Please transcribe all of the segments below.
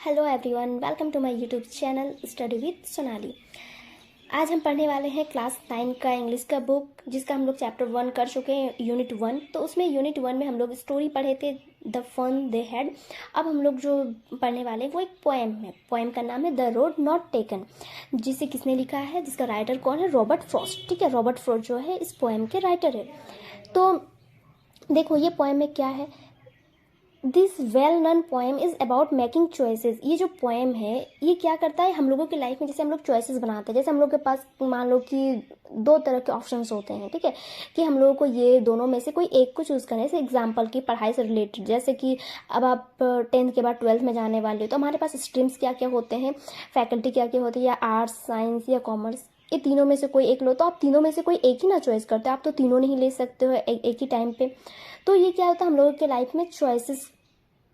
Hello everyone, welcome to my YouTube channel study with Sonali. आज हम पढ़ने वाले हैं क्लास 9 का इंग्लिश का बुक, जिसका हम लोग चैप्टर 1 कर चुके हैं, यूनिट 1। तो उसमें यूनिट 1 में हम लोग स्टोरी पढ़े थे, द फन दे हैड। अब हम लोग जो पढ़ने वाले हैं वो एक पोएम है। पोएम का नाम है द रोड नॉट टेकन, जिसे किसने लिखा है, जिसका राइटर कौन है, रॉबर्ट फ्रॉस्ट। ठीक है, रॉबर्ट फ्रॉस्ट जो है इस पोएम के राइटर है। तो देखो ये पोएम में क्या है। This well known poem is about making choices. ये जो पोएम है ये क्या करता है, हम लोगों की लाइफ में जैसे हम लोग चॉइसेस बनाते हैं, जैसे हम लोग के पास मान लो कि दो तरह के ऑप्शंस होते हैं। ठीक है, कि हम लोगों को ये दोनों में से कोई एक को चूज़ करना है। जैसे एग्जांपल की पढ़ाई से रिलेटेड, जैसे कि अब आप 10th के बाद 12th में जाने वाले हो, तो हमारे पास स्ट्रीम्स क्या क्या होते हैं, फैकल्टी क्या क्या होती है, या आर्ट्स, साइंस या कॉमर्स, ये तीनों में से कोई एक लो। तो आप तीनों में से कोई एक ही ना चॉइस करते हो, आप तो तीनों नहीं ले सकते हो एक ही टाइम पे। तो ये क्या होता है, हम लोगों के लाइफ में चॉइसेस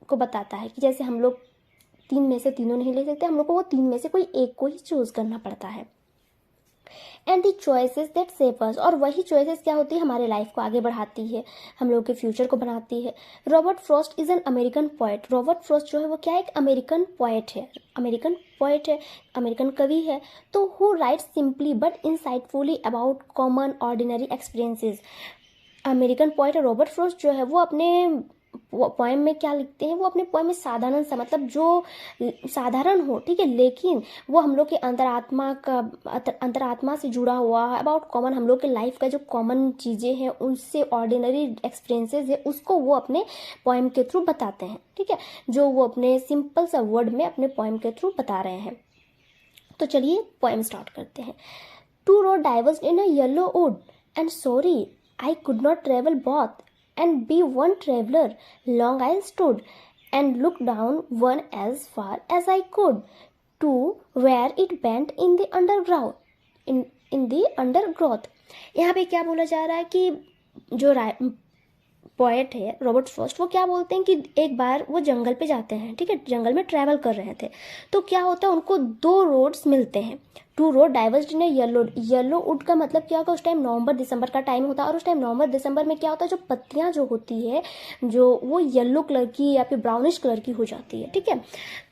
को बताता है कि जैसे हम लोग तीन में से तीनों नहीं ले सकते, हम लोग को वो तीन में से कोई एक को ही चूज करना पड़ता है। And the choices that save us, और वही चॉइसेस क्या होती है, हमारे लाइफ को आगे बढ़ाती है, हम लोग के फ्यूचर को बनाती है। Robert Frost is an American poet. Robert Frost जो है वो क्या है, एक अमेरिकन पोएट है, अमेरिकन कवि है। तो who write simply but insightfully about common ordinary experiences. American poet Robert Frost जो है वो अपने पोएम में क्या लिखते हैं, वो अपने पोएम में साधारण सा, मतलब जो साधारण हो, ठीक है, लेकिन वो हम लोग के अंतरात्मा से जुड़ा हुआ है, अबाउट कॉमन, हम लोग के लाइफ का जो कॉमन चीज़ें हैं उनसे ऑर्डिनरी एक्सपीरियंसेस है, उसको वो अपने पोएम के थ्रू बताते हैं। ठीक है, जो वो अपने सिंपल सा वर्ड में अपने पोएम के थ्रू बता रहे हैं। तो चलिए पोएम स्टार्ट करते हैं। Two road diverged in a yellow wood and sorry I could not travel both and be one traveler. Long I stood and looked down one as far as I could to where it bent in the underground in the undergrowth. यहाँ पे क्या बोला जा रहा है कि जो poet है रॉबर्ट फ्रॉस्ट, वो क्या बोलते हैं कि एक बार वो जंगल पे जाते हैं, ठीक है, जंगल में ट्रैवल कर रहे थे, तो क्या होता है उनको दो रोड्स मिलते हैं। Two road diverged in yellow wood का मतलब क्या होगा, उस टाइम नवंबर दिसंबर का टाइम होता है, और उस टाइम नवंबर दिसंबर में क्या होता है, जो पत्तियां जो होती है जो वो येलो कलर की या फिर ब्राउनिश कलर की हो जाती है। ठीक है,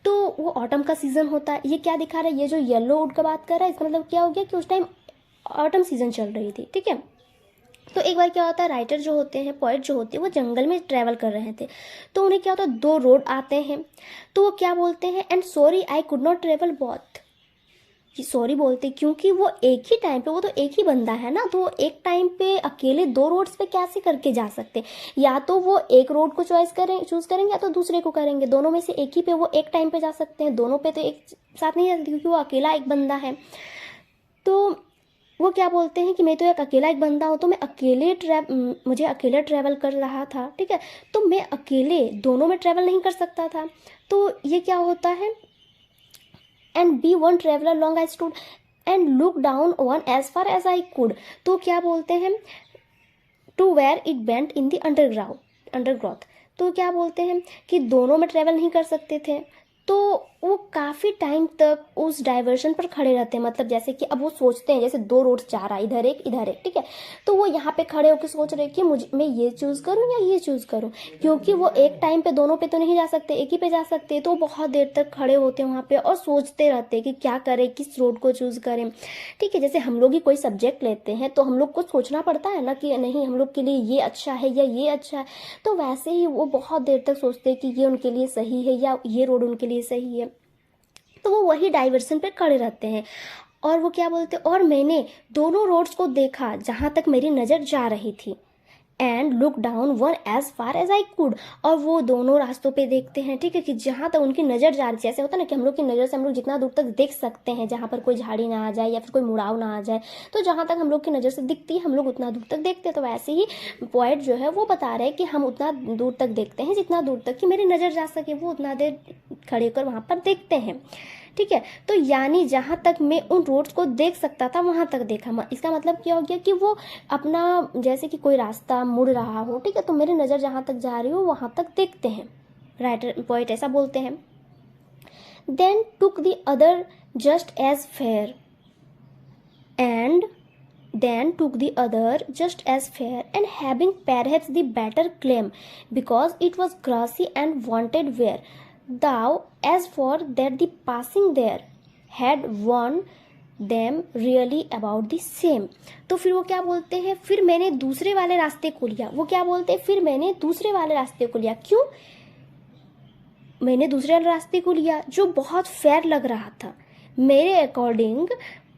तो वो ऑटम का सीजन होता है। ये क्या दिखा रहा है, ये जो येलो वुड का बात कर रहा है, इसका मतलब क्या हो गया कि उस टाइम ऑटम सीजन चल रही थी। ठीक है, तो एक बार क्या होता है, राइटर जो होते हैं, पोएट जो होते हैं, वो जंगल में ट्रैवल कर रहे थे, तो उन्हें क्या होता है, दो रोड आते हैं, तो वो क्या बोलते हैं, and sorry I could not travel both. Sorry बोलते क्योंकि वो एक ही टाइम पे, वो तो एक ही बंदा है ना, तो वो एक टाइम पे अकेले दो रोड्स पे कैसे करके जा सकते, या तो वो एक रोड को चूज करेंगे या तो दूसरे को करेंगे, दोनों में से एक ही पे वो एक टाइम पे जा सकते हैं, दोनों पे तो एक साथ नहीं जा सकते क्योंकि वो अकेला एक बंदा है। तो वो क्या बोलते हैं कि मैं तो एक अकेला एक बंदा हूँ, तो मुझे अकेले ट्रैवल कर रहा था। ठीक है, तो मैं अकेले दोनों में ट्रैवल नहीं कर सकता था। तो ये क्या होता है, and be one traveller long I stood and look down one as far as I could. तो क्या बोलते हैं, to where it bent in the undergrowth. तो क्या बोलते हैं कि दोनों में ट्रेवल नहीं कर सकते थे, तो वो काफ़ी टाइम तक उस डाइवर्शन पर खड़े रहते हैं। मतलब जैसे कि अब वो सोचते हैं, जैसे दो रोड्स जा रहा है, इधर एक इधर एक, ठीक है, तो वो यहाँ पे खड़े होकर सोच रहे कि मैं ये चूज़ करूँ या ये चूज़ करूँ, क्योंकि वो एक टाइम पे दोनों पे तो नहीं जा सकते, एक ही पे जा सकते, तो बहुत देर तक खड़े होते हैं वहाँ पे और सोचते रहते हैं कि क्या करें, किस रोड को चूज़ करें। ठीक है, जैसे हम लोग ही कोई सब्जेक्ट लेते हैं तो हम लोग को सोचना पड़ता है ना कि नहीं, हम लोग के लिए ये अच्छा है या ये अच्छा है, तो वैसे ही वो बहुत देर तक सोचते हैं कि ये उनके लिए सही है या ये रोड उनके लिए सही है, तो वो वही डाइवर्सन पे खड़े रहते हैं। और वो क्या बोलते हैं, और मैंने दोनों रोड्स को देखा जहाँ तक मेरी नज़र जा रही थी, and look down one as far as I could, और वो दोनों रास्तों पे देखते हैं, ठीक है, कि जहाँ तक उनकी नज़र जा रही है। जैसे होता है ना कि हम लोग की नज़र से हम लोग जितना दूर तक देख सकते हैं, जहाँ पर कोई झाड़ी ना आ जाए या फिर कोई मुड़ाव ना आ जाए, तो जहाँ तक हम लोग की नज़र से दिखती है हम लोग उतना दूर तक देखते हैं। तो वैसे ही पोएट जो है वो बता रहे हैं कि हम उतना दूर तक देखते हैं जितना दूर तक कि मेरी नज़र जा सके, वो उतना देर खड़े होकर वहाँ पर देखते हैं। ठीक है, तो यानी जहाँ तक मैं उन रोड्स को देख सकता था वहाँ तक देखा। इसका मतलब क्या हो गया कि वो अपना, जैसे कि कोई रास्ता मुड़ रहा हो, ठीक है, तो मेरी नज़र जहाँ तक जा रही हो वहाँ तक देखते हैं, राइटर पोएट ऐसा बोलते हैं। Then took the other just as fair and then took the other just as fair and having perhaps the better claim because it was grassy and wanted wear. Though as for that the passing there had worn them really about the same. तो फिर वो क्या बोलते हैं, फिर मैंने दूसरे वाले रास्ते को लिया। वो क्या बोलते हैं, फिर मैंने दूसरे वाले रास्ते को लिया। क्यों मैंने दूसरे वाले रास्ते को लिया? जो बहुत फेयर लग रहा था, मेरे अकॉर्डिंग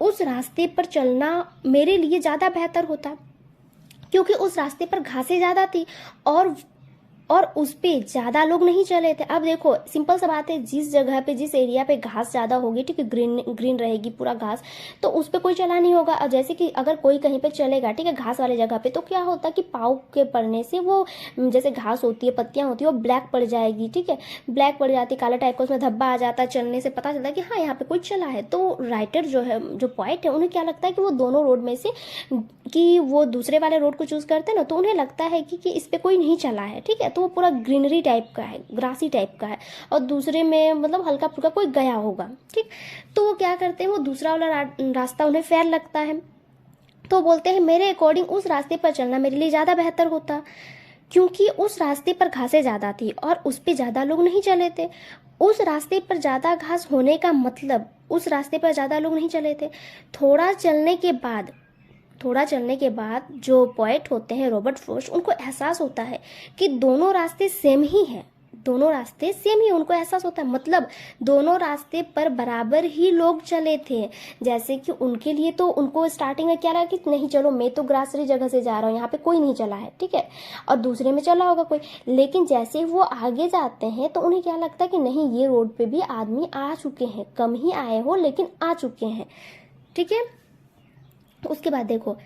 उस रास्ते पर चलना मेरे लिए ज़्यादा बेहतर होता, क्योंकि उस रास्ते पर घासें ज़्यादा थी और उस पे ज़्यादा लोग नहीं चले थे। अब देखो सिंपल सा बात है, जिस जगह पे जिस एरिया पे घास ज़्यादा होगी, ठीक है, ग्रीन ग्रीन रहेगी पूरा घास, तो उस पे कोई चला नहीं होगा। और जैसे कि अगर कोई कहीं पे चलेगा, ठीक है, घास वाले जगह पे, तो क्या होता है कि पाँव के पड़ने से वो जैसे घास होती है, पत्तियाँ होती है, वो ब्लैक पड़ जाएगी, ठीक है, ब्लैक पड़ जाती, काला टाइप का उसमें धब्बा आ जाता है, चलने से पता चलता है कि हाँ यहाँ पे कोई चला है। तो राइटर जो है, जो पॉइंट है, उन्हें क्या लगता है कि वो दोनों रोड में से कि वो दूसरे वाले रोड को चूज करते हैं ना, तो उन्हें लगता है कि इस पे कोई नहीं चला है, ठीक है, तो वो पूरा ग्रीनरी टाइप का है, ग्रासी टाइप का है, और दूसरे में मतलब हल्का फुल्का कोई गया होगा, ठीक। तो वो क्या करते हैं, वो दूसरा वाला रास्ता उन्हें फेयर लगता है, तो बोलते हैं मेरे अकॉर्डिंग उस रास्ते पर चलना मेरे लिए ज़्यादा बेहतर होता, क्योंकि उस रास्ते पर घासें ज़्यादा थी और उस पर ज़्यादा लोग नहीं चले थे। उस रास्ते पर ज़्यादा घास होने का मतलब उस रास्ते पर ज़्यादा लोग नहीं चले थे। थोड़ा चलने के बाद जो पोएट होते हैं रॉबर्ट फ्रॉस्ट, उनको एहसास होता है कि दोनों रास्ते सेम ही हैं, उनको एहसास होता है, मतलब दोनों रास्ते पर बराबर ही लोग चले थे। जैसे कि उनके लिए तो उनको स्टार्टिंग में क्या लगा कि नहीं चलो मैं तो ग्रासरी जगह से जा रहा हूँ, यहाँ पे कोई नहीं चला है, ठीक है, और दूसरे में चला होगा कोई। लेकिन जैसे वो आगे जाते हैं तो उन्हें क्या लगता है कि नहीं, ये रोड पे भी आदमी आ चुके हैं, कम ही आए हो लेकिन आ चुके हैं, ठीक है। उसके बाद देखो,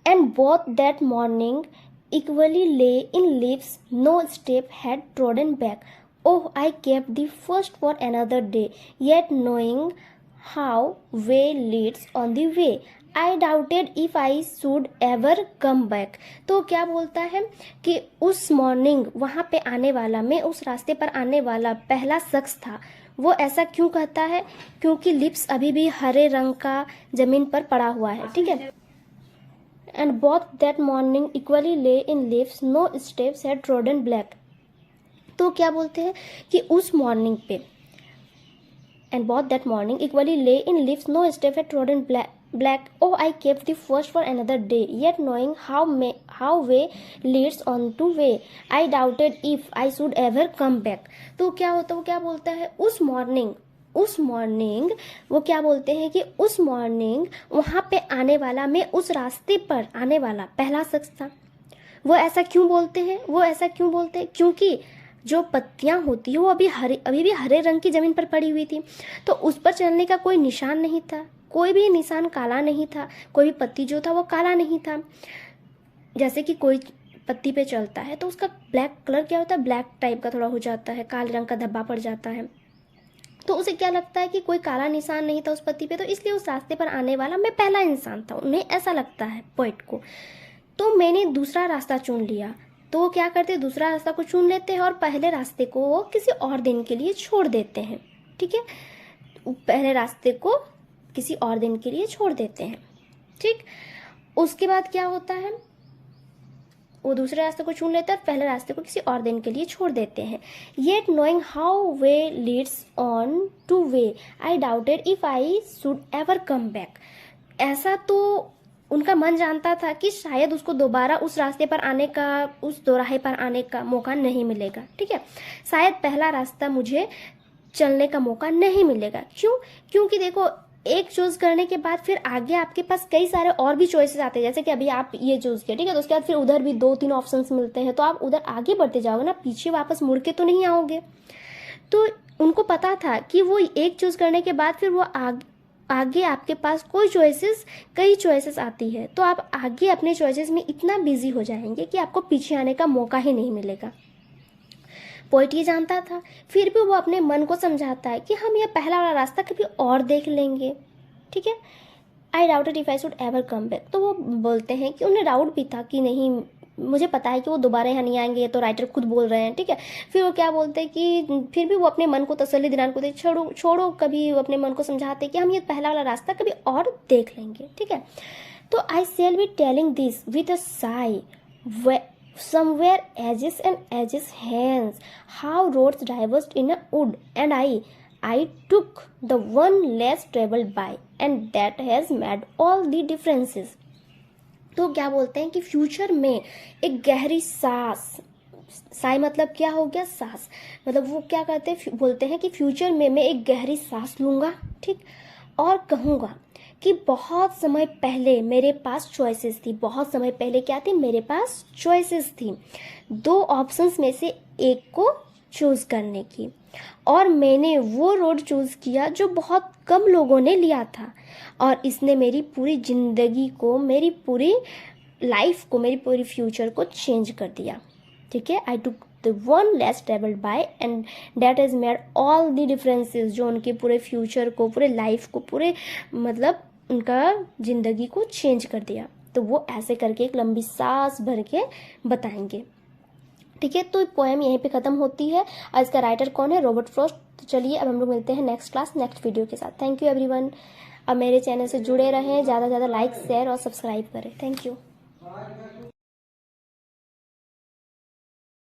and both that morning equally lay in leaves, no step had trodden back. Oh, I kept the first for another day, yet knowing how way leads on the way, I doubted if I should ever come back. तो क्या बोलता है कि उस morning वहाँ पे आने वाला, मैं उस रास्ते पर आने वाला पहला शख्स था। वो ऐसा क्यों कहता है? क्योंकि लिप्स अभी भी हरे रंग का जमीन पर पड़ा हुआ है, ठीक है। And both that morning equally lay in leaves, no steps had trodden black. तो क्या बोलते हैं कि उस मॉर्निंग पे, and both that morning equally lay in leaves, no steps had trodden black. Oh, I kept the first for another day, yet knowing how way leads on to way, I doubted if I should ever come back. तो क्या होता, वो क्या बोलता है, उस morning वो क्या बोलते हैं कि उस मॉर्निंग वहाँ पे आने वाला, मैं उस रास्ते पर आने वाला पहला शख्स था। वो ऐसा क्यों बोलते हैं? क्योंकि जो पत्तियाँ होती है वो अभी भी हरे रंग की ज़मीन पर पड़ी हुई थी, तो उस पर चलने का कोई निशान नहीं था, कोई भी निशान काला नहीं था, कोई भी पत्ती जो था वो काला नहीं था। जैसे कि कोई पत्ती पे चलता है तो उसका ब्लैक कलर क्या होता है, ब्लैक टाइप का थोड़ा हो जाता है, काले रंग का धब्बा पड़ जाता है, तो उसे क्या लगता है कि कोई काला निशान नहीं था उस पत्ती पे, तो इसलिए उस रास्ते पर आने वाला मैं पहला इंसान था, उन्हें ऐसा लगता है पोएट को। तो मैंने दूसरा रास्ता चुन लिया, तो वो क्या करते हैं, दूसरा रास्ता को चुन लेते हैं और पहले रास्ते को वो किसी और दिन के लिए छोड़ देते हैं, ठीक है, पहले रास्ते को किसी और दिन के लिए छोड़ देते हैं, ठीक। उसके बाद क्या होता है, वो दूसरे रास्ते को चुन लेते हैं और पहले रास्ते को किसी और दिन के लिए छोड़ देते हैं। Yet knowing how way Leeds on two way, I doubted if I should ever come back. ऐसा तो उनका मन जानता था कि शायद उसको दोबारा उस रास्ते पर आने का, उस दोराहे पर आने का मौका नहीं मिलेगा, ठीक है, शायद पहला रास्ता मुझे चलने का मौका नहीं मिलेगा। क्योंकि देखो, एक चूज करने के बाद फिर आगे आपके पास कई सारे और भी चॉइसेस आते हैं, जैसे कि अभी आप ये चूज किया, ठीक है, तो उसके बाद फिर उधर भी 2-3 ऑप्शंस मिलते हैं, तो आप उधर आगे बढ़ते जाओगे ना, पीछे वापस मुड़ के तो नहीं आओगे। तो उनको पता था कि वो एक चूज करने के बाद फिर वो आगे आपके पास कई चॉइसेस आती है, तो आप आगे अपने चॉइसेस में इतना बिजी हो जाएंगे कि आपको पीछे आने का मौका ही नहीं मिलेगा। पोएट ये जानता था, फिर भी वो अपने मन को समझाता है कि हम ये पहला वाला रास्ता कभी और देख लेंगे, ठीक है। आई doubted if I should ever come back. तो वो बोलते हैं कि उन्हें डाउट भी था कि नहीं, मुझे पता है कि वो दोबारा यहाँ नहीं आएंगे, तो राइटर खुद बोल रहे हैं, ठीक है। फिर वो क्या बोलते हैं कि फिर भी वो अपने मन को तसल्ली दिलाने को छोड़ो कभी, वो अपने मन को समझाते कि हम ये पहला वाला रास्ता कभी और देख लेंगे, ठीक है। तो I shall be telling this with a sigh somewhere edges and edges hands, how roads diverged in a wood, and I took the one less traveled by, and that has made all the differences. तो क्या बोलते हैं कि future में एक गहरी सांस, साई मतलब क्या हो गया, सांस, मतलब वो क्या कहते हैं, बोलते हैं कि फ्यूचर में मैं एक गहरी सांस लूंगा, ठीक, और कहूँगा कि बहुत समय पहले मेरे पास चॉइसेस थी, बहुत समय पहले क्या थी, मेरे पास चॉइसेस थी, 2 ऑप्शंस में से एक को चूज करने की, और मैंने वो रोड चूज किया जो बहुत कम लोगों ने लिया था, और इसने मेरी पूरी जिंदगी को, मेरी पूरी लाइफ को, मेरी पूरी फ्यूचर को चेंज कर दिया, ठीक है। I took the one less travelled by and that has made all the differences, जो उनके पूरे फ्यूचर को, पूरे लाइफ को, पूरे मतलब उनका जिंदगी को चेंज कर दिया। तो वो ऐसे करके एक लंबी सांस भर के बताएंगे, ठीक है। तो पोएम यहीं पे खत्म होती है, और इसका राइटर कौन है, रॉबर्ट फ्रॉस्ट। तो चलिए अब हम लोग मिलते हैं नेक्स्ट क्लास, नेक्स्ट वीडियो के साथ। Thank you everyone. अब मेरे चैनल से जुड़े रहें, ज़्यादा से ज़्यादा लाइक, शेयर और सब्सक्राइब करें। Thank you.